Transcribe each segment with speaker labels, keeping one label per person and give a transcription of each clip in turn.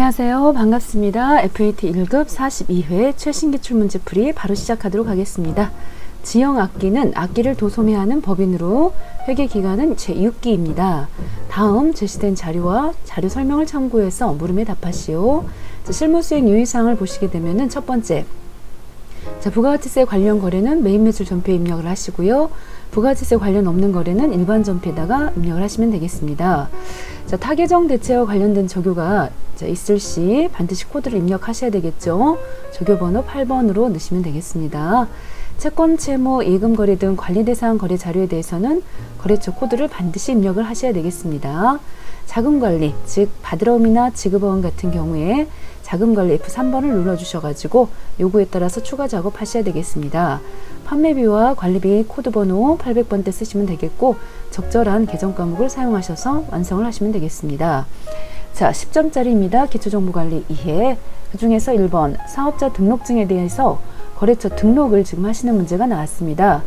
Speaker 1: 안녕하세요. 반갑습니다. FAT 1급 42회 최신 기출문제 풀이 바로 시작하도록 하겠습니다. 지형 악기는 악기를 도소매하는 법인으로 회계기간은 제6기입니다. 다음 제시된 자료와 자료 설명을 참고해서 물음에 답하시오. 실무수행 유의사항을 보시게 되면은 첫 번째, 부가가치세 관련 거래는 메인 매출 전표에 입력을 하시고요. 부가가치세 관련 없는 거래는 일반 전표에다가 입력을 하시면 되겠습니다. 타계정 대체와 관련된 적요가 있을 시 반드시 코드를 입력하셔야 되겠죠. 적요번호 8번으로 넣으시면 되겠습니다. 채권, 채무, 예금 거래 등 관리 대상 거래 자료에 대해서는 거래처 코드를 반드시 입력을 하셔야 되겠습니다. 자금 관리, 즉 바드러움이나 지급어음 같은 경우에 자금 관리 F3번을 눌러주셔가지고 요구에 따라서 추가 작업하셔야 되겠습니다. 판매비와 관리비 코드 번호 800번대 쓰시면 되겠고 적절한 계정 과목을 사용하셔서 완성을 하시면 되겠습니다. 자, 10점짜리입니다. 기초정보관리 2회. 그 중에서 1번 사업자 등록증에 대해서 거래처 등록을 지금 하시는 문제가 나왔습니다.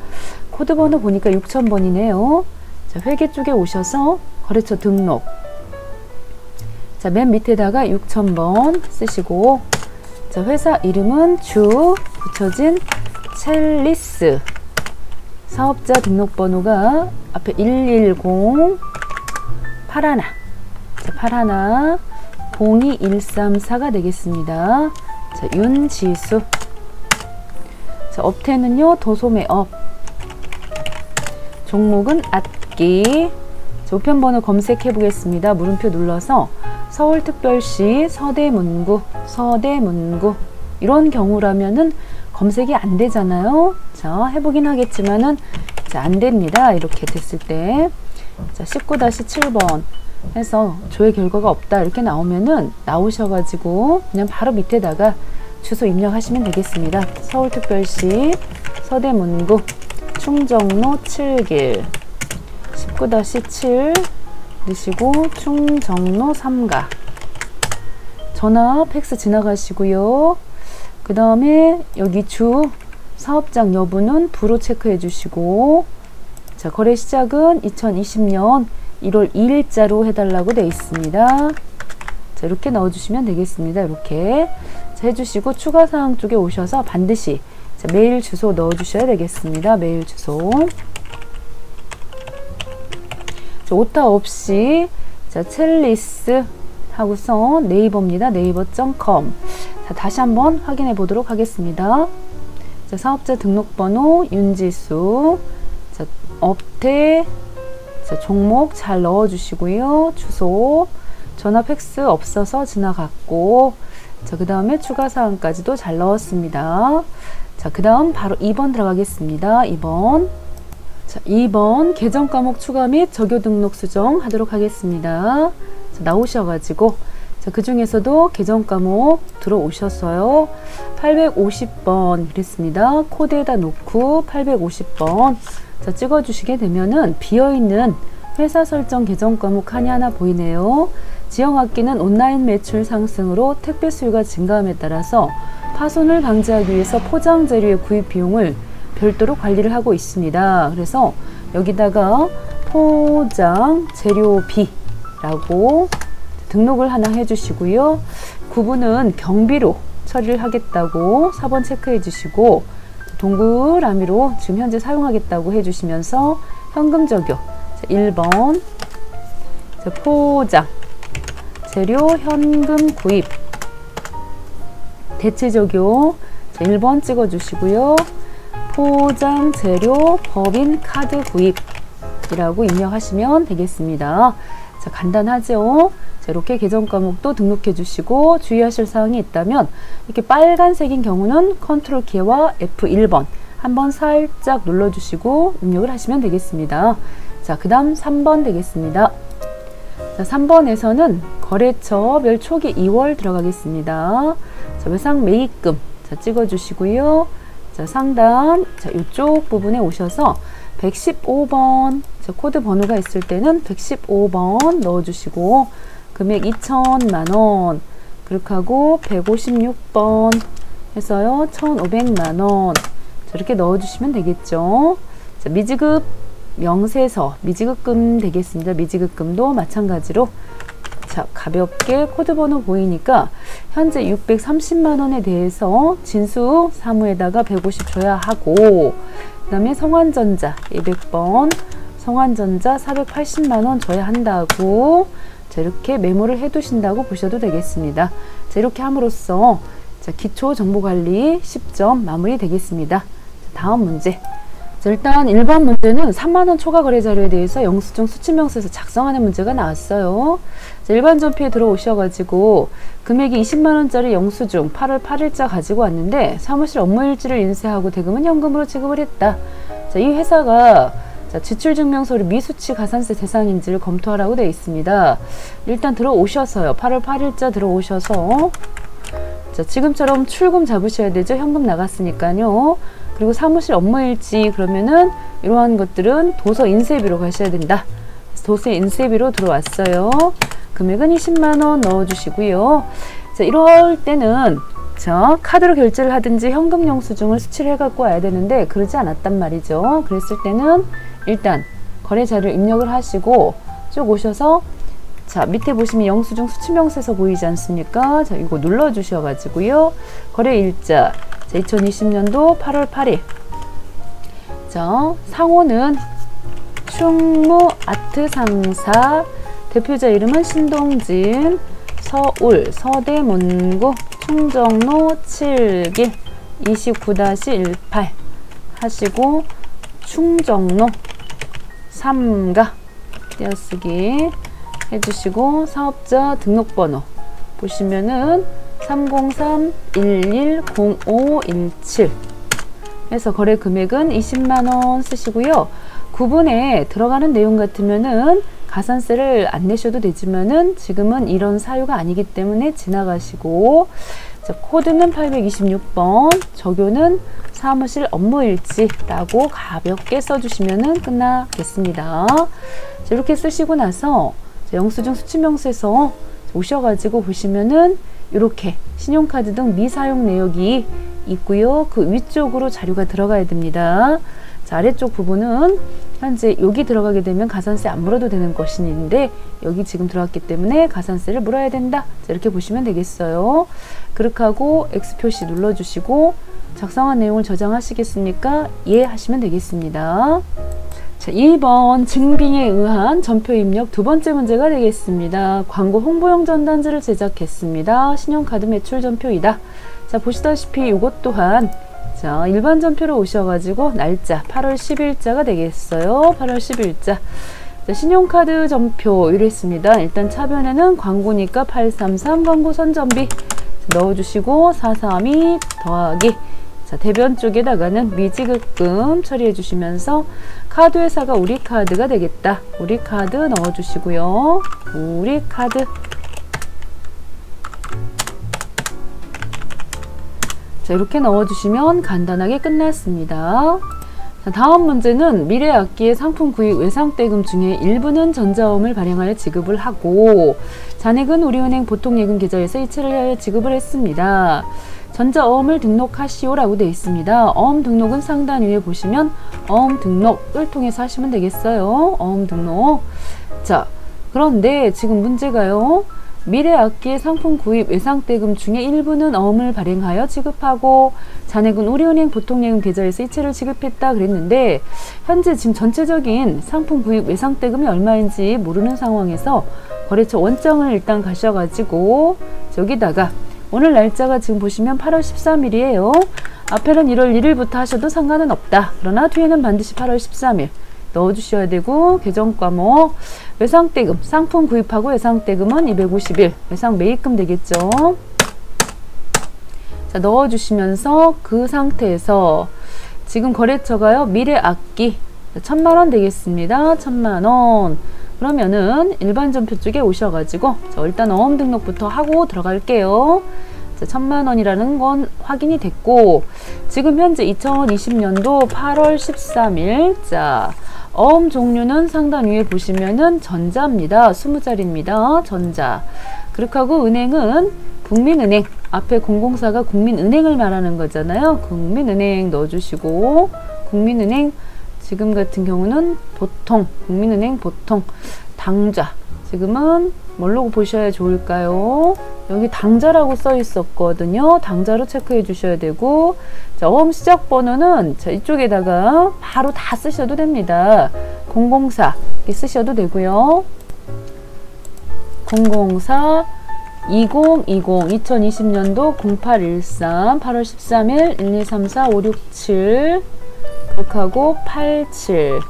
Speaker 1: 코드 번호 보니까 6000번이네요. 자, 회계 쪽에 오셔서 거래처 등록. 자, 맨 밑에다가 6000번 쓰시고, 자, 회사 이름은 주 붙여진 첼리스. 사업자 등록번호가 앞에 110 81. 자, 81 02134가 되겠습니다. 자, 윤지수. 자, 업태는요, 도소매업. 종목은 악기. 자, 우편번호 검색해 보겠습니다. 물음표 눌러서 서울특별시 서대문구 이런 경우라면은 검색이 안 되잖아요. 자, 해보긴 하겠지만은 자, 안 됩니다. 이렇게 됐을 때. 자, 19-7번 해서 조회 결과가 없다 이렇게 나오면은 나오셔가지고 그냥 바로 밑에다가 주소 입력하시면 되겠습니다. 서울특별시 서대문구 충정로 7길 19-7 넣으시고 충정로 3가 전화 팩스 지나가시고요. 그 다음에 여기 주 사업장 여부는 부로 체크해 주시고, 자, 거래 시작은 2020년 1월 2일자로 해달라고 되어 있습니다. 자, 이렇게 넣어주시면 되겠습니다. 이렇게 자, 해주시고 추가사항 쪽에 오셔서 반드시 자, 메일 주소 넣어주셔야 되겠습니다. 메일 주소. 자, 오타 없이 자, 첼리스 하고서 네이버입니다. 네이버.com. 자, 다시 한번 확인해 보도록 하겠습니다. 자, 사업자 등록번호 윤지수. 자, 업태. 자, 종목 잘 넣어주시고요. 주소. 전화 팩스 없어서 지나갔고. 자, 그 다음에 추가사항까지도 잘 넣었습니다. 자, 그 다음 바로 2번 들어가겠습니다. 2번. 자, 2번 계정 과목 추가 및 적요 등록 수정 하도록 하겠습니다. 자, 나오셔가지고 자, 그 중에서도 계정 과목 들어오셨어요. 850번 그랬습니다. 코드에다 놓고 850번 자, 찍어주시게 되면은 비어있는 회사 설정 계정 과목 칸이 하나 보이네요. 지형악기는 온라인 매출 상승으로 택배 수요가 증가함에 따라서 파손을 방지하기 위해서 포장 재료의 구입 비용을 별도로 관리를 하고 있습니다. 그래서 여기다가 포장 재료비라고 등록을 하나 해주시고요. 구분은 경비로 처리를 하겠다고 4번 체크해 주시고 동그라미로 지금 현재 사용하겠다고 해주시면서 현금 적요. 자, 1번 자, 포장 재료 현금 구입 대체 적요. 자, 1번 찍어 주시고요. 포장 재료 법인 카드 구입이라고 입력하시면 되겠습니다. 자, 간단하죠? 자, 이렇게 계정 과목도 등록해 주시고 주의하실 사항이 있다면 이렇게 빨간색인 경우는 컨트롤 키와 F1번 한번 살짝 눌러 주시고 입력을 하시면 되겠습니다. 자, 그 다음 3번 되겠습니다. 자, 3번에서는 거래처별 초기 2월 들어가겠습니다. 자, 외상 매입금 자, 찍어 주시고요. 자, 상단 자, 이쪽 부분에 오셔서 115번 자, 코드 번호가 있을 때는 115번 넣어주시고 금액 2천만원 그렇게 하고 156번 해서요 1,500만원 이렇게 넣어주시면 되겠죠. 자, 미지급 명세서 미지급금 되겠습니다. 미지급금도 마찬가지로 자, 가볍게 코드번호 보이니까 현재 630만원에 대해서 진수 사무에다가 150 줘야 하고, 그 다음에 성환전자 200번, 성환전자 480만원 줘야 한다고, 자, 이렇게 메모를 해 두신다고 보셔도 되겠습니다. 자, 이렇게 함으로써 자, 기초정보관리 10점 마무리 되겠습니다. 자, 다음 문제. 자, 일단 1번 문제는 3만원 초과 거래 자료에 대해서 영수증 수치명세서 작성하는 문제가 나왔어요. 자, 일반 전표에 들어오셔가지고 금액이 20만원짜리 영수증 8월 8일자 가지고 왔는데 사무실 업무일지를 인쇄하고 대금은 현금으로 지급을 했다. 자, 이 회사가 자, 지출증명서를 미수치 가산세 대상인지를 검토하라고 되어 있습니다. 일단 들어오셔서요. 8월 8일자 들어오셔서 자, 지금처럼 출금 잡으셔야 되죠. 현금 나갔으니까요. 그리고 사무실 업무일지 그러면은 이러한 것들은 도서 인쇄비로 가셔야 된다. 도서 인쇄비로 들어왔어요. 금액은 20만원 넣어주시고요. 자, 이럴 때는 자, 카드로 결제를 하든지 현금 영수증을 수치를 해갖고 와야 되는데 그러지 않았단 말이죠. 그랬을 때는 일단 거래 자료 입력을 하시고 쭉 오셔서 자, 밑에 보시면 영수증 수치명세서 보이지 않습니까? 자, 이거 눌러 주셔가지고요. 거래 일자 자, 2020년도 8월 8일 자, 상호는 충무 아트상사, 대표자 이름은 신동진, 서울 서대문구 충정로 7길 29-18 하시고 충정로 3가 띄어쓰기 해주시고 사업자 등록번호 보시면은 303-110517 해서 거래 금액은 20만원 쓰시고요. 구분에 들어가는 내용 같으면은 가산세를 안 내셔도 되지만은 지금은 이런 사유가 아니기 때문에 지나가시고 자, 코드는 826번, 적요는 사무실 업무일지라고 가볍게 써주시면은 끝나겠습니다. 자, 이렇게 쓰시고 나서 자, 영수증 수치명세서 오셔가지고 보시면은 이렇게 신용카드 등 미사용 내역이 있고요. 그 위쪽으로 자료가 들어가야 됩니다. 자, 아래쪽 부분은 현재 여기 들어가게 되면 가산세 안 물어도 되는 것인데 여기 지금 들어갔기 때문에 가산세를 물어야 된다. 자, 이렇게 보시면 되겠어요. 그렇게 하고 X 표시 눌러주시고 작성한 내용을 저장하시겠습니까? 예 하시면 되겠습니다. 자, 2번 증빙에 의한 전표 입력 두 번째 문제가 되겠습니다. 광고 홍보용 전단지를 제작했습니다. 신용카드 매출 전표이다. 자, 보시다시피 이것 또한 자, 일반 전표로 오셔가지고 날짜 8월 10일자가 되겠어요. 8월 10일자. 자, 신용카드 전표 이랬습니다. 일단 차변에는 광고니까 833 광고 선전비 넣어주시고 432 더하기 자, 대변 쪽에다가는 미지급금 처리해 주시면서 카드 회사가 우리카드가 되겠다. 우리카드 넣어주시고요. 우리카드 자, 이렇게 넣어주시면 간단하게 끝났습니다. 자, 다음 문제는 미래악기의 상품 구입 외상대금 중에 일부는 전자어음을 발행하여 지급을 하고 잔액은 우리은행 보통예금 계좌에서 이체를 하여 지급을 했습니다. 전자어음을 등록하시오 라고 되어 있습니다. 어음 등록은 상단 위에 보시면 어음 등록을 통해서 하시면 되겠어요. 어음 등록. 자, 그런데 지금 문제가요. 미래악기의 상품 구입 외상대금 중에 일부는 어음을 발행하여 지급하고 잔액은 우리은행 보통예금 계좌에서 이체를 지급했다 그랬는데 현재 지금 전체적인 상품 구입 외상대금이 얼마인지 모르는 상황에서 거래처 원장을 일단 가셔가지고 여기다가 오늘 날짜가 지금 보시면 8월 13일이에요. 앞에는 1월 1일부터 하셔도 상관은 없다. 그러나 뒤에는 반드시 8월 13일 넣어주셔야 되고 계정과목 외상대금 상품 구입하고 외상대금은 250일 외상 매입금 되겠죠. 자, 넣어주시면서 그 상태에서 지금 거래처가요 미래악기 1000만원 되겠습니다. 1000만원 그러면은 일반 전표 쪽에 오셔가지고 자, 일단 어음 등록부터 하고 들어갈게요. 자, 1000만원이라는 건 확인이 됐고 지금 현재 2020년도 8월 13일 자 어음 종류는 상단 위에 보시면은 전자입니다. 20자리입니다. 전자. 그렇게 하고 은행은 국민은행. 앞에 004가 국민은행을 말하는 거잖아요. 국민은행 넣어주시고 국민은행 지금 같은 경우는 보통 국민은행 보통 당좌 지금은 뭘로 보셔야 좋을까요? 여기 당좌라고 써 있었거든요. 당좌로 체크해 주셔야 되고, 자, 어음 시작 번호는 자, 이쪽에다가 바로 다 쓰셔도 됩니다. 004 이렇게 쓰셔도 되고요. 004 2020 2020년도 0813 8월 13일 1234 567 극하고 87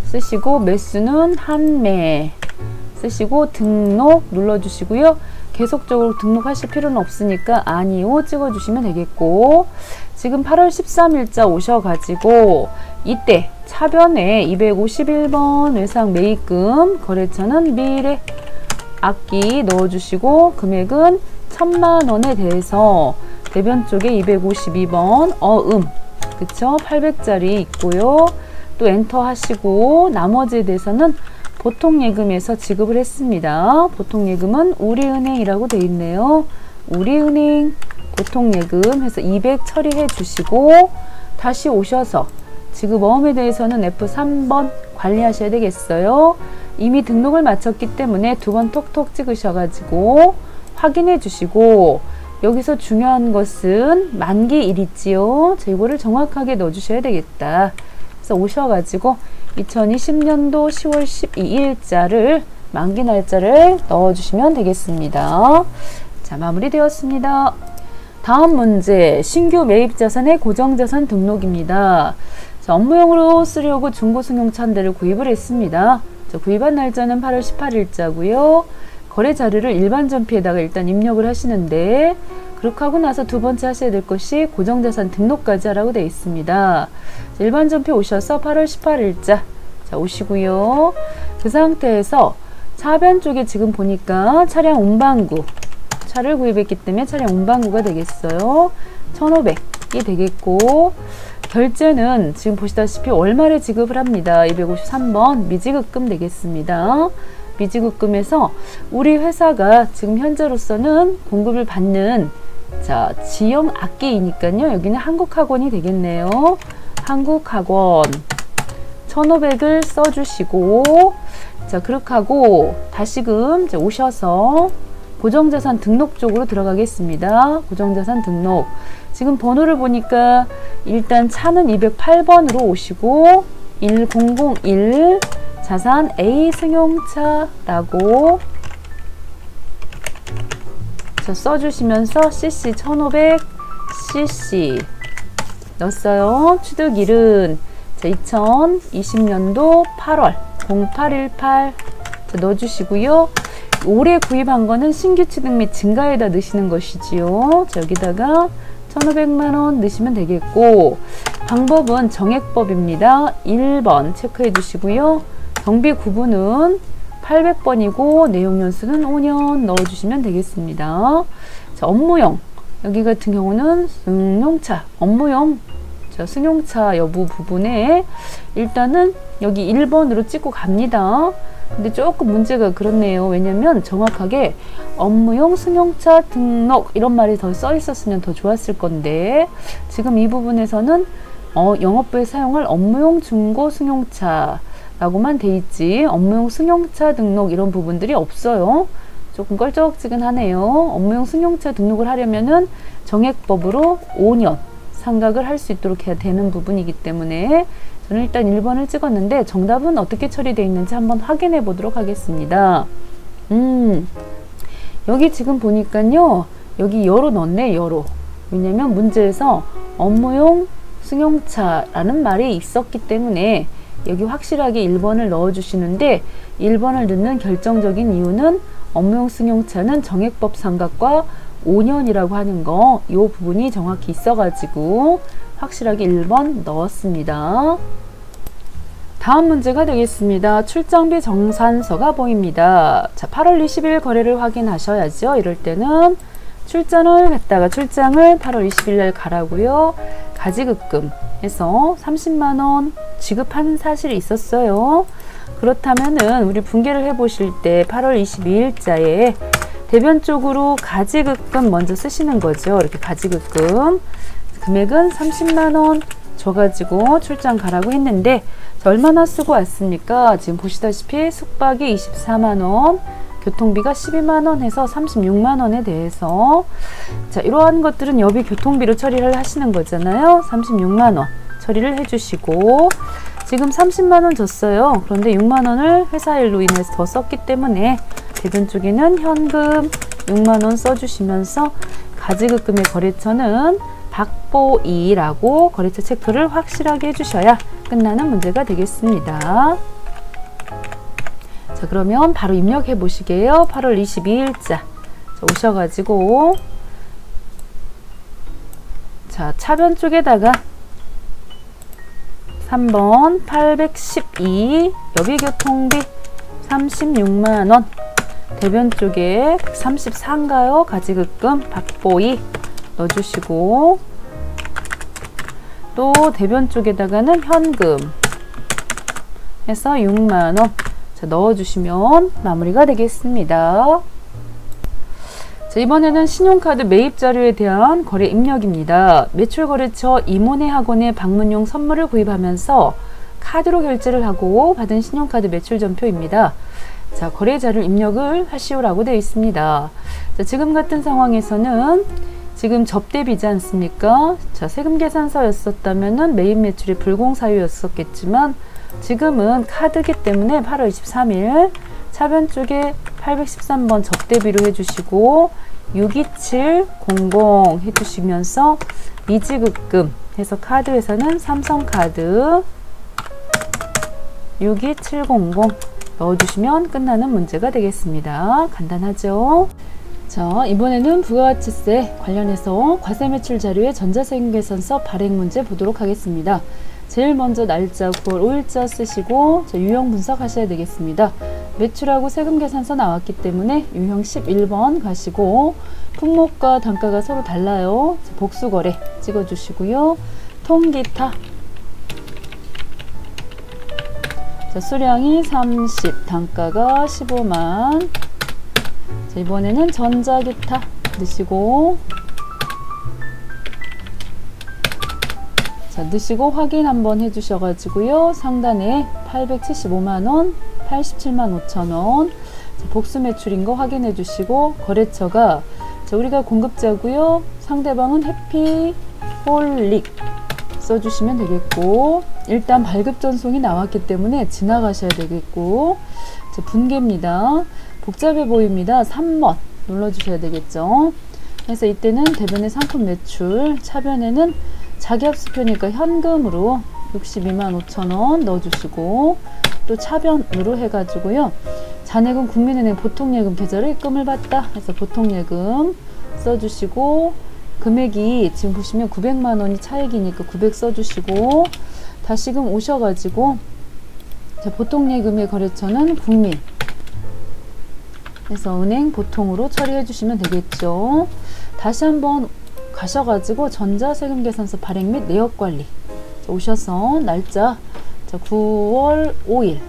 Speaker 1: 쓰시고 매수는 한 매 쓰시고 등록 눌러주시고요. 계속적으로 등록하실 필요는 없으니까 아니요 찍어주시면 되겠고, 지금 8월 13일자 오셔가지고 이때 차변에 251번 외상 매입금 거래처는 미래 악기 넣어주시고 금액은 1000만원에 대해서 대변 쪽에 252번 어음 그쵸 800짜리 있고요. 또 엔터 하시고 나머지에 대해서는 보통예금에서 지급을 했습니다. 보통예금은 우리은행이라고 되어 있네요. 우리은행 보통예금 해서 200 처리해 주시고 다시 오셔서 지급 어음에 대해서는 F3번 관리하셔야 되겠어요. 이미 등록을 마쳤기 때문에 두 번 톡톡 찍으셔가지고 확인해 주시고, 여기서 중요한 것은 만기일 있지요. 이거를 정확하게 넣어주셔야 되겠다. 그래서 오셔가지고 2020년도 10월 12일자를 만기 날짜를 넣어주시면 되겠습니다. 자, 마무리되었습니다. 다음 문제, 신규 매입자산의 고정자산 등록입니다. 자, 업무용으로 쓰려고 중고승용차 한 대를 구입을 했습니다. 자, 구입한 날짜는 8월 18일자고요. 거래 자료를 일반 전피에다가 일단 입력을 하시는데, 그렇게 하고 나서 두 번째 하셔야 될 것이 고정자산 등록까지 하라고 되어 있습니다. 자, 일반 전피 오셔서 8월 18일자 자, 오시고요. 그 상태에서 차변 쪽에 지금 보니까 차량 운반구 차를 구입했기 때문에 차량 운반구가 되겠어요. 1500이 되겠고, 결제는 지금 보시다시피 월말에 지급을 합니다. 253번 미지급금 되겠습니다. 미지급금에서 우리 회사가 지금 현재로서는 공급을 받는 자 지형 악기이니까요. 여기는 한국학원이 되겠네요. 한국학원 1500을 써주시고, 자 그렇게 하고 다시금 오셔서 고정자산 등록 쪽으로 들어가겠습니다. 고정자산 등록. 지금 번호를 보니까 일단 차는 208번으로 오시고 1001 자산 A 승용차라고 자, 써주시면서 CC 1500 CC 넣었어요. 취득일은 자, 2020년도 8월 0818 자, 넣어주시고요. 올해 구입한 거는 신규 취득 및 증가에다 넣으시는 것이지요. 자, 여기다가 1500만원 넣으시면 되겠고, 방법은 정액법입니다. 1번 체크해 주시고요. 경비 구분은 800번이고 내용연수는 5년 넣어주시면 되겠습니다. 자, 업무용 여기 같은 경우는 승용차 업무용 자, 승용차 여부 부분에 일단은 여기 1번으로 찍고 갑니다. 근데 조금 문제가 그렇네요. 왜냐면 정확하게 업무용 승용차 등록 이런 말이 더 써 있었으면 더 좋았을 건데, 지금 이 부분에서는 영업부에 사용할 업무용 중고 승용차 라고만 돼 있지 업무용 승용차 등록 이런 부분들이 없어요. 조금 껄쩍지근하네요. 업무용 승용차 등록을 하려면은 정액법으로 5년 상각을 할 수 있도록 해야 되는 부분이기 때문에 저는 일단 1번을 찍었는데 정답은 어떻게 처리되어 있는지 한번 확인해 보도록 하겠습니다. 여기 지금 보니까요. 여기 여로 넣네. 여로. 왜냐면 문제에서 업무용 승용차라는 말이 있었기 때문에 여기 확실하게 1번을 넣어주시는데, 1번을 넣는 결정적인 이유는 업무용 승용차는 정액법 상각과 5년이라고 하는 거, 이 부분이 정확히 있어가지고 확실하게 1번 넣었습니다. 다음 문제가 되겠습니다. 출장비 정산서가 보입니다. 자, 8월 20일 거래를 확인하셔야죠. 이럴 때는 출장을 8월 20일 날 가라고요. 가지급금 해서 30만원 지급한 사실이 있었어요. 그렇다면은 우리 분개를 해 보실 때 8월 22일자에 대변 쪽으로 가지급금 먼저 쓰시는 거죠. 이렇게 가지급금 금액은 30만원 줘가지고 출장 가라고 했는데 얼마나 쓰고 왔습니까? 지금 보시다시피 숙박이 24만원, 교통비가 12만원 해서 36만원에 대해서 자, 이러한 것들은 여비 교통비로 처리를 하시는 거잖아요. 36만원 처리를 해주시고 지금 30만원 줬어요. 그런데 6만원을 회사 일로 인해서 더 썼기 때문에 대변 쪽에는 현금 6만원 써주시면서 가지급금의 거래처는 박보이라고 거래처 체크를 확실하게 해주셔야 끝나는 문제가 되겠습니다. 자, 그러면 바로 입력해 보시게요. 8월 22일자 오셔가지고 자, 차변 쪽에다가 3번 812 여비교통비 36만원 대변 쪽에 134인가요? 가지급금 박보이 넣어주시고 또 대변 쪽에다가는 현금 해서 6만원 자, 넣어주시면 마무리가 되겠습니다. 자, 이번에는 신용카드 매입 자료에 대한 거래 입력입니다. 매출거래처 이모네학원의 방문용 선물을 구입하면서 카드로 결제를 하고 받은 신용카드 매출전표입니다. 자, 거래자를 입력을 하시오라고 되어 있습니다. 자, 지금 같은 상황에서는 지금 접대비지 않습니까? 자, 세금계산서였었다면은 매입 매출이 불공사유였었겠지만 지금은 카드기 때문에 8월 23일 차변 쪽에 813번 접대비로 해주시고 62700 해주시면서 미지급금 해서 카드에서는 삼성카드 62700 넣어주시면 끝나는 문제가 되겠습니다. 간단하죠? 자, 이번에는 부가가치세 관련해서 과세매출 자료의 전자세금계산서 발행 문제 보도록 하겠습니다. 제일 먼저 날짜 9월 5일자 쓰시고 유형 분석하셔야 되겠습니다. 매출하고 세금계산서 나왔기 때문에 유형 11번 가시고 품목과 단가가 서로 달라요. 복수거래 찍어주시고요. 통기타 자, 수량이 30, 단가가 15만. 자, 이번에는 전자기타 넣으시고 자, 넣으시고 확인 한번 해주셔가지고요. 상단에 875만원, 87만 5천원 복수 매출인 거 확인해 주시고 거래처가 자, 우리가 공급자고요. 상대방은 해피홀릭 써주시면 되겠고 일단 발급 전송이 나왔기 때문에 지나가셔야 되겠고 자, 분계입니다. 복잡해 보입니다. 3번 눌러주셔야 되겠죠. 그래서 이때는 대변의 상품 매출, 차변에는 자기합수표니까 현금으로 62만 5천원 넣어주시고 또 차변으로 해가지고요. 잔액은 국민은행 보통예금 계좌로 입금을 받다 해서 보통예금 써주시고 금액이 지금 보시면 900만원이 차액이니까 900 써주시고 다시금 오셔가지고 자, 보통예금의 거래처는 국민 그래서 은행 보통으로 처리해 주시면 되겠죠. 다시 한번 가셔가지고 전자세금계산서 발행 및 내역관리 오셔서 날짜 자, 9월 5일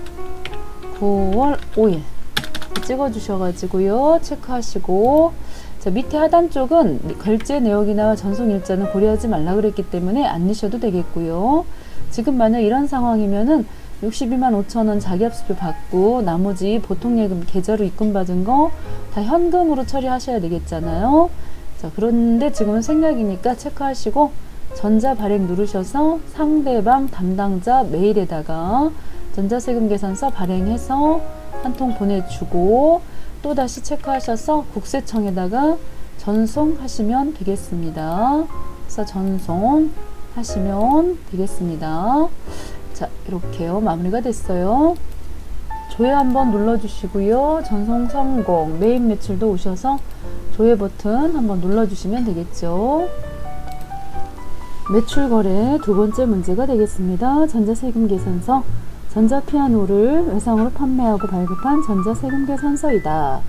Speaker 1: 찍어 주셔가지고요. 체크하시고 자, 밑에 하단 쪽은 결제 내역이나 전송일자는 고려하지 말라 그랬기 때문에 안 넣으셔도 되겠고요. 지금 만약 이런 상황이면은 62만 5천원 자기합수표 받고 나머지 보통예금 계좌로 입금받은 거 다 현금으로 처리하셔야 되겠잖아요. 자, 그런데 지금은 생략이니까 체크하시고 전자 발행 누르셔서 상대방 담당자 메일에다가 전자세금계산서 발행해서 한 통 보내주고 또 다시 체크하셔서 국세청에다가 전송하시면 되겠습니다. 그래서 전송하시면 되겠습니다. 자, 이렇게요. 마무리가 됐어요. 조회 한번 눌러주시고요. 전송 성공, 매입 매출도 오셔서 조회 버튼 한번 눌러주시면 되겠죠. 매출 거래 두 번째 문제가 되겠습니다. 전자세금계산서 전자피아노를 외상으로 판매하고 발급한 전자세금계산서이다.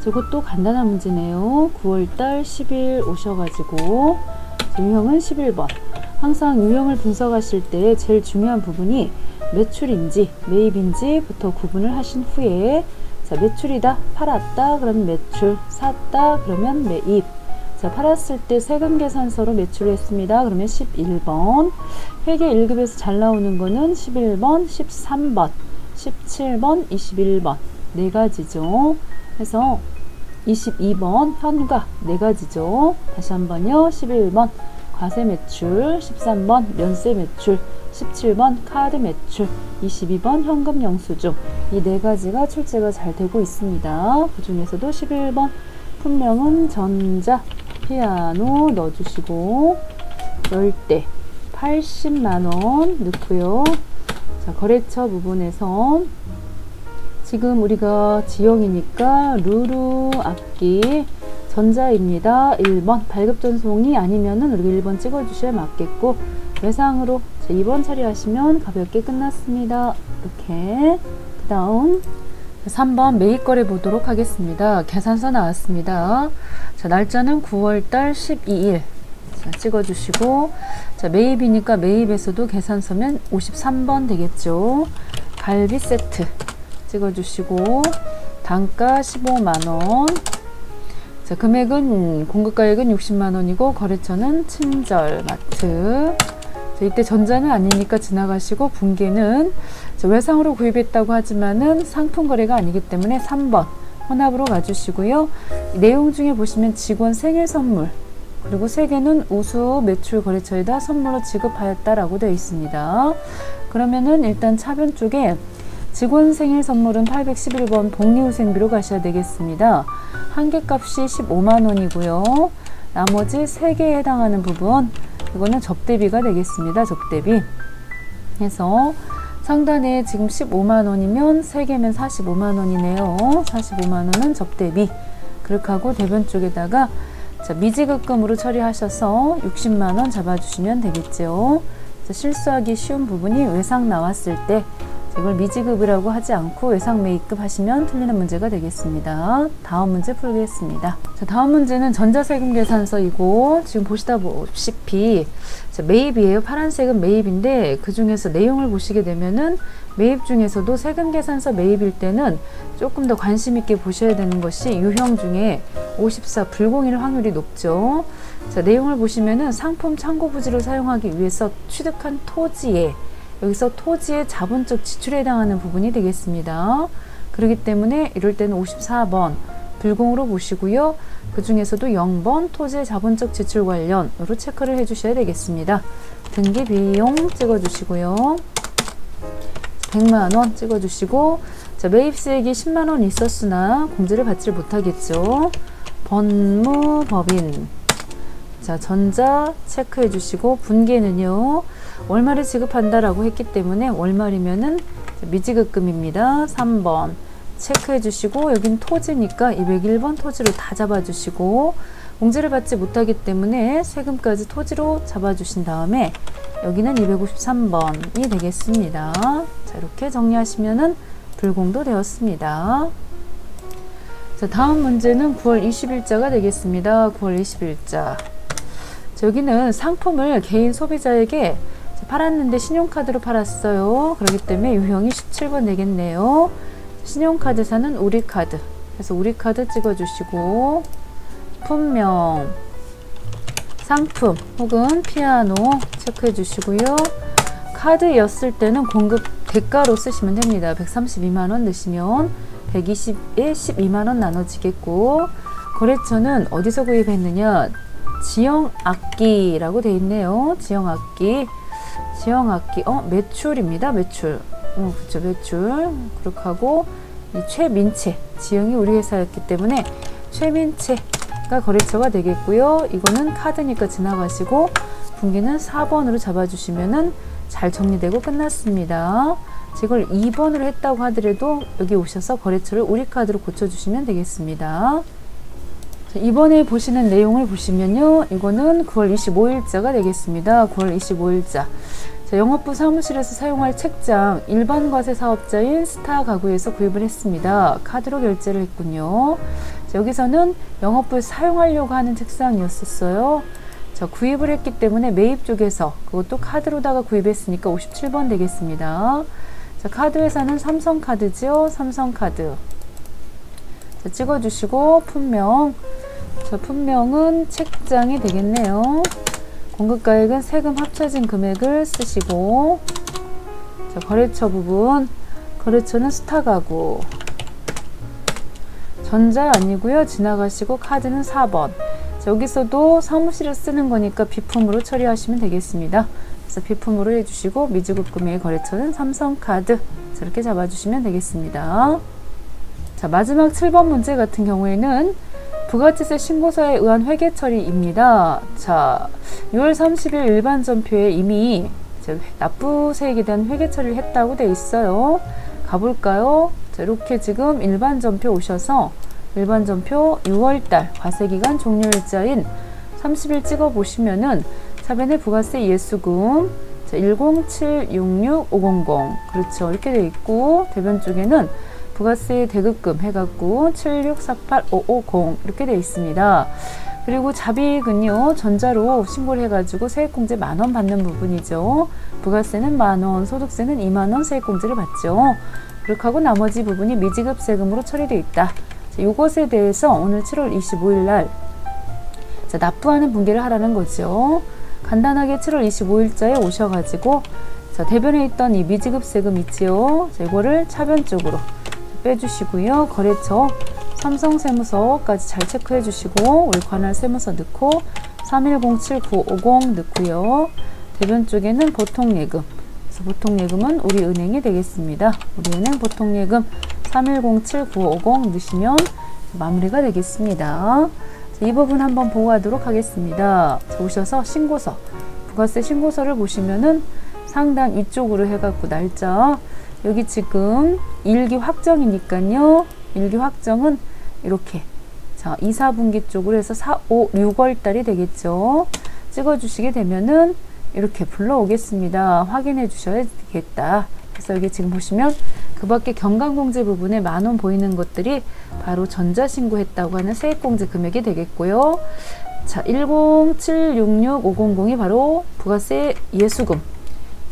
Speaker 1: 이것도 간단한 문제네요. 9월달 10일 오셔가지고 유형은 11번. 항상 유형을 분석하실 때 제일 중요한 부분이 매출인지 매입인지부터 구분을 하신 후에 자, 매출이다 팔았다 그러면 매출, 샀다 그러면 매입. 자, 팔았을 때 세금계산서로 매출을 했습니다. 그러면 11번. 회계 1급에서 잘 나오는 거는 11번, 13번, 17번, 21번 네 가지죠. 해서 22번 현가 4가지죠. 다시 한번요. 11번 과세 매출, 13번 면세 매출, 17번 카드 매출, 22번 현금 영수증, 이 4가지가 출제가 잘 되고 있습니다. 그 중에서도 11번 품명은 전자, 피아노 넣어주시고 10대 80만원 넣고요. 자, 거래처 부분에서 지금 우리가 지형이니까 루루 악기 전자입니다. 1번 발급 전송이 아니면은 우리 1번 찍어주셔야 맞겠고, 외상으로 2번 처리하시면 가볍게 끝났습니다. 이렇게. 그 다음 3번 매입거래 보도록 하겠습니다. 계산서 나왔습니다. 자, 날짜는 9월달 12일. 자, 찍어주시고, 자, 매입이니까 매입에서도 계산서면 53번 되겠죠. 갈비 세트 찍어주시고, 단가 15만원. 자, 금액은 공급가액은 60만원이고 거래처는 친절마트. 자, 이때 전자는 아니니까 지나가시고, 분계는 외상으로 구입했다고 하지만은 상품 거래가 아니기 때문에 3번 혼합으로 가주시고요. 내용 중에 보시면 직원 생일 선물, 그리고 3개는 우수 매출 거래처에다 선물로 지급하였다라고 되어 있습니다. 그러면은 일단 차변 쪽에 직원 생일 선물은 811번 복리후생비로 가셔야 되겠습니다. 한 개 값이 15만원이고요. 나머지 3개에 해당하는 부분, 이거는 접대비가 되겠습니다. 접대비 해서 상단에 지금 15만원이면 3개면 45만원이네요. 45만원은 접대비. 그렇게 하고 대변 쪽에다가 자, 미지급금으로 처리하셔서 60만원 잡아주시면 되겠죠. 자, 실수하기 쉬운 부분이 외상 나왔을 때 이걸 미지급이라고 하지 않고 외상 매입급 하시면 틀리는 문제가 되겠습니다. 다음 문제 풀겠습니다. 자, 다음 문제는 전자세금 계산서이고, 지금 보시다시피 매입이에요. 파란색은 매입인데 그 중에서 내용을 보시게 되면은 매입 중에서도 세금 계산서 매입일 때는 조금 더 관심 있게 보셔야 되는 것이 유형 중에 54 불공일 확률이 높죠. 자, 내용을 보시면은 상품 창고 부지로 사용하기 위해서 취득한 토지에, 여기서 토지의 자본적 지출에 해당하는 부분이 되겠습니다. 그렇기 때문에 이럴 때는 54번 불공으로 보시고요. 그 중에서도 0번 토지의 자본적 지출 관련으로 체크를 해주셔야 되겠습니다. 등기 비용 찍어주시고요. 100만원 찍어주시고, 자, 매입수익이 10만원 있었으나 공제를 받지 못하겠죠. 법무법인. 자, 전자 체크해 주시고, 분계는요 월말에 지급한다라고 했기 때문에 월말이면은 미지급금입니다. 3번 체크해 주시고, 여긴 토지니까 201번 토지로 다 잡아 주시고, 공제를 받지 못하기 때문에 세금까지 토지로 잡아 주신 다음에 여기는 253번이 되겠습니다. 자, 이렇게 정리하시면은 불공도 되었습니다. 자, 다음 문제는 9월 20일자가 되겠습니다. 9월 20일자. 자, 여기는 상품을 개인 소비자에게 팔았는데 신용카드로 팔았어요. 그렇기 때문에 유형이 17번 되겠네요. 신용카드사는 우리카드. 그래서 우리카드 찍어주시고, 품명, 상품 혹은 피아노 체크해 주시고요. 카드였을 때는 공급 대가로 쓰시면 됩니다. 132만원 넣으시면 120에 12만원 나눠지겠고, 거래처는 어디서 구입했느냐, 지형악기라고 되어 있네요. 지형악기. 지형악기, 매출입니다. 매출. 그쵸, 매출. 그렇게 하고, 이 최민채. 지형이 우리 회사였기 때문에 최민채가 거래처가 되겠고요. 이거는 카드니까 지나가시고, 분기는 4번으로 잡아주시면은 잘 정리되고 끝났습니다. 이걸 2번으로 했다고 하더라도 여기 오셔서 거래처를 우리카드로 고쳐주시면 되겠습니다. 이번에 보시는 내용을 보시면요, 이거는 9월 25일자가 되겠습니다. 9월 25일자. 자, 영업부 사무실에서 사용할 책장, 일반 과세 사업자인 스타 가구에서 구입을 했습니다. 카드로 결제를 했군요. 자, 여기서는 영업부에 사용하려고 하는 책상이었어요. 자, 구입을 했기 때문에 매입 쪽에서 그것도 카드로다가 구입했으니까 57번 되겠습니다. 자, 카드 회사는 삼성카드죠. 삼성카드. 자, 찍어주시고, 품명. 자, 품명은 책장이 되겠네요. 공급가액은 세금 합쳐진 금액을 쓰시고, 자, 거래처 부분. 거래처는 스타가구. 전자 아니고요. 지나가시고 카드는 4번. 자, 여기서도 사무실에 쓰는 거니까 비품으로 처리하시면 되겠습니다. 그래서 비품으로 해주시고 미지급 금액의 거래처는 삼성카드. 이렇게 잡아주시면 되겠습니다. 자, 마지막 7번 문제 같은 경우에는 부가세세 신고서에 의한 회계 처리입니다. 자, 6월 30일 일반 전표에 이미 납부세액에 대한 회계 처리를 했다고 되어 있어요. 가볼까요? 자, 이렇게 지금 일반 전표 오셔서 일반 전표 6월달 과세기간 종료일자인 30일 찍어 보시면은 차변에 부가세 예수금 10766,500 그렇죠. 이렇게 되어 있고 대변 쪽에는 부가세 대급금 해갖고 7648550 이렇게 되어 있습니다. 그리고 잡이익은요 전자로 신고를 해가지고 세액공제 만원 받는 부분이죠. 부가세는 만원, 소득세는 2만원 세액공제를 받죠. 그렇게 하고 나머지 부분이 미지급 세금으로 처리되어 있다. 이것에 대해서 오늘 7월 25일 날 납부하는 분개를 하라는 거죠. 간단하게 7월 25일자에 오셔가지고 대변에 있던 이 미지급 세금 있지요. 이거를 차변 쪽으로 빼주시고요. 거래처 삼성세무서까지 잘 체크해 주시고 우리 관할 세무서 넣고 3107-950 넣고요. 대변 쪽에는 보통예금. 그래서 보통예금은 우리은행이 되겠습니다. 우리은행 보통예금 3107-950 넣으시면 마무리가 되겠습니다. 이 부분 한번 보고하도록 하겠습니다. 오셔서 신고서, 부가세 신고서를 보시면은 상단 위쪽으로 해갖고 날짜 여기 지금 일기 확정이니까요. 일기 확정은 이렇게 2, 4분기 쪽으로 해서 4, 5, 6월 달이 되겠죠. 찍어주시게 되면은 이렇게 불러오겠습니다. 확인해 주셔야 되겠다. 그래서 여기 지금 보시면 그 밖에 경감공제 부분에 만원 보이는 것들이 바로 전자신고했다고 하는 세액공제 금액이 되겠고요. 자, 10766,500이 바로 부가세 예수금,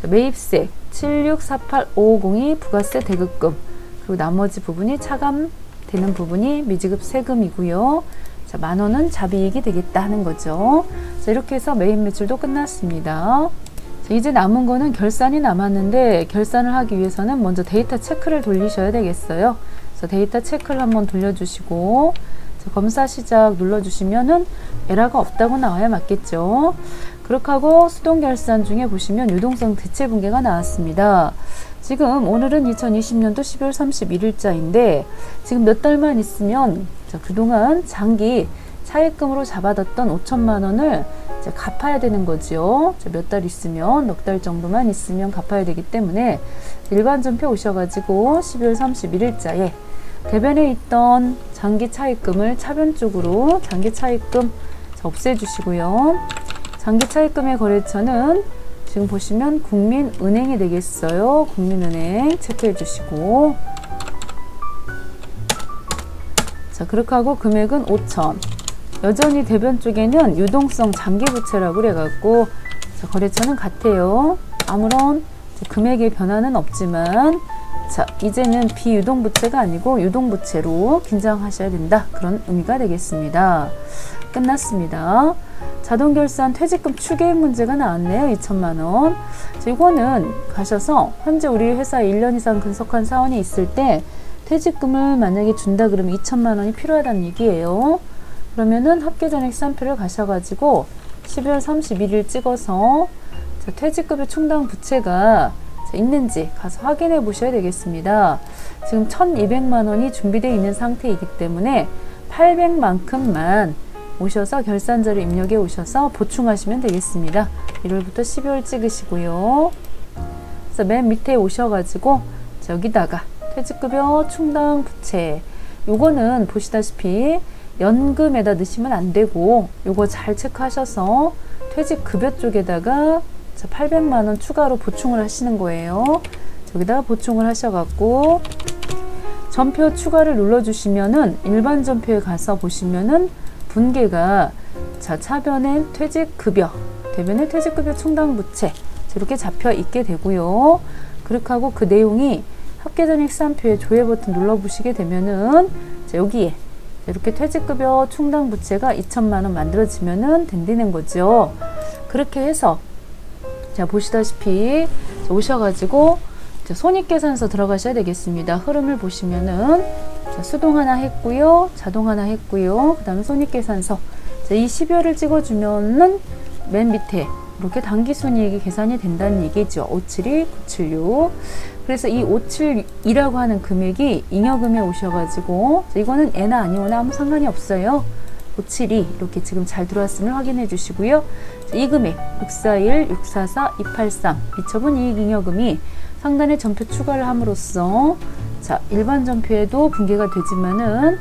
Speaker 1: 자, 매입세 7648550이 부가세 대급금, 그리고 나머지 부분이 차감되는 부분이 미지급 세금이고요. 자, 만원은 잡이익이 되겠다 하는 거죠. 자, 이렇게 해서 매입 매출도 끝났습니다. 자, 이제 남은 거는 결산이 남았는데 결산을 하기 위해서는 먼저 데이터 체크를 돌리셔야 되겠어요. 그래서 데이터 체크를 한번 돌려주시고 검사 시작 눌러주시면은 에러가 없다고 나와야 맞겠죠. 그렇게 하고 수동 결산 중에 보시면 유동성 대체 분계가 나왔습니다. 지금 오늘은 2020년도 12월 31일자인데 지금 몇 달만 있으면 그동안 장기 차입금으로 잡아뒀던 5천만 원을 갚아야 되는 거죠. 몇 달 있으면, 넉 달 정도만 있으면 갚아야 되기 때문에 일반 전표 오셔가지고 12월 31일자에 대변에 있던 장기 차입금을 차변 쪽으로 장기 차입금 없애주시고요. 장기 차입금의 거래처는 지금 보시면 국민은행이 되겠어요. 국민은행 체크해 주시고 자, 그렇게 하고 금액은 5천. 여전히 대변 쪽에는 유동성 장기부채라고 그래갖고 거래처는 같아요. 아무런 금액의 변화는 없지만 자, 이제는 비유동부채가 아니고 유동부채로 긴장하셔야 된다. 그런 의미가 되겠습니다. 끝났습니다. 자동결산 퇴직금 추계액 문제가 나왔네요. 2천만 원. 이거는 가셔서 현재 우리 회사에 1년 이상 근속한 사원이 있을 때 퇴직금을 만약에 준다 그러면 2천만 원이 필요하다는 얘기예요. 그러면은 합계전액 시산표를 가셔가지고 12월 31일 찍어서 퇴직급여 충당 부채가 있는지 가서 확인해 보셔야 되겠습니다. 지금 1200만 원이 준비되어 있는 상태이기 때문에 800만큼만 오셔서 결산자료 입력해 오셔서 보충하시면 되겠습니다. 1월부터 12월 찍으시고요. 그래서 맨 밑에 오셔가지고 여기다가 퇴직급여 충당 부채 요거는 보시다시피 연금에다 넣으시면 안 되고 요거 잘 체크하셔서 퇴직급여 쪽에다가 800만 원 추가로 보충을 하시는 거예요. 여기다가 보충을 하셔갖고 전표 추가를 눌러주시면은 일반 전표에 가서 보시면은 분계가 차변엔 퇴직급여, 대변에 퇴직급여 충당부채 이렇게 잡혀 있게 되고요. 그렇게 하고 그 내용이 합계전액 시산표에 조회 버튼 눌러보시게 되면은 여기에 이렇게 퇴직급여 충당부채가 2천만 원 만들어지면은 된다는 거죠. 그렇게 해서 자, 보시다시피 오셔가지고 손익계산서 들어가셔야 되겠습니다. 흐름을 보시면은 자, 수동 하나 했고요. 자동 하나 했고요. 그 다음에 손익계산서. 자, 이 12월을 찍어주면은 맨 밑에 이렇게 당기순이익이 계산이 된다는 얘기죠. 572, 976. 그래서 이 572라고 하는 금액이 잉여금에 오셔가지고, 이거는 애나 아니오나 아무 상관이 없어요. 572 이렇게 지금 잘 들어왔음을 확인해 주시고요. 이 금액 641, 644, 283 미처분 이익 잉여금이 상단에 전표 추가를 함으로써, 자, 일반 전표에도 분개가 되지만은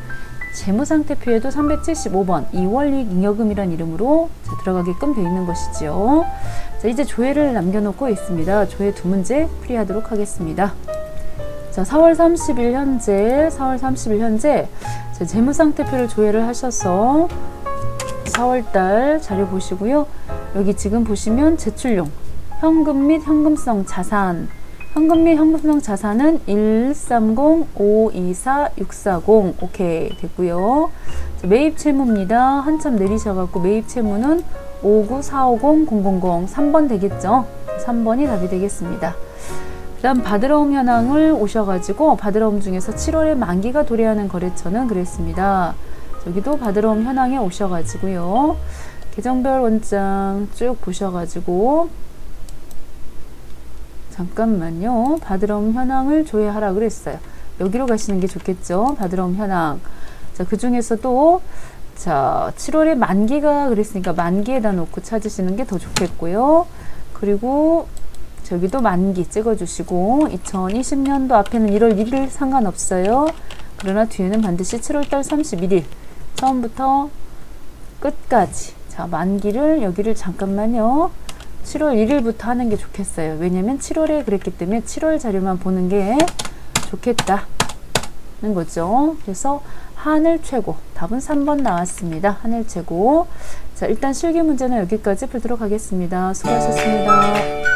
Speaker 1: 재무상태표에도 375번 2월 이익 잉여금이란 이름으로 들어가게끔 되어 있는 것이죠. 자, 이제 조회를 남겨놓고 있습니다. 조회 두 문제 풀이하도록 하겠습니다. 자, 4월 30일 현재 재무상태표를 조회를 하셔서 4월달 자료 보시고요. 여기 지금 보시면 제출용, 현금 및 현금성 자산, 현금 및 현금성 자산은 130, 524, 640 오케이 됐고요. 자, 매입 채무입니다. 한참 내리셔갖고 매입 채무는 59450, 000 3번 되겠죠. 3번이 답이 되겠습니다. 그 다음 받으러옴 현황을 오셔가지고 받으러옴 중에서 7월에 만기가 도래하는 거래처는 그랬습니다. 여기도 받으러옴 현황에 오셔가지고요. 계정별 원장 쭉 보셔가지고, 잠깐만요. 받으러옴 현황을 조회하라 그랬어요. 여기로 가시는 게 좋겠죠. 받으러옴 현황. 자, 그 중에서도 자, 7월에 만기가 그랬으니까 만기에다 놓고 찾으시는 게 더 좋겠고요. 그리고 저기도 만기 찍어주시고, 2020년도 앞에는 1월 1일 상관없어요. 그러나 뒤에는 반드시 7월달 31일 처음부터 끝까지, 자, 만기를 여기를 잠깐만요. 7월 1일부터 하는 게 좋겠어요. 왜냐면 7월에 그랬기 때문에 7월 자료만 보는 게 좋겠다는 거죠. 그래서 하늘 최고, 답은 3번 나왔습니다. 하늘 최고. 자, 일단 실기 문제는 여기까지 풀도록 하겠습니다. 수고하셨습니다.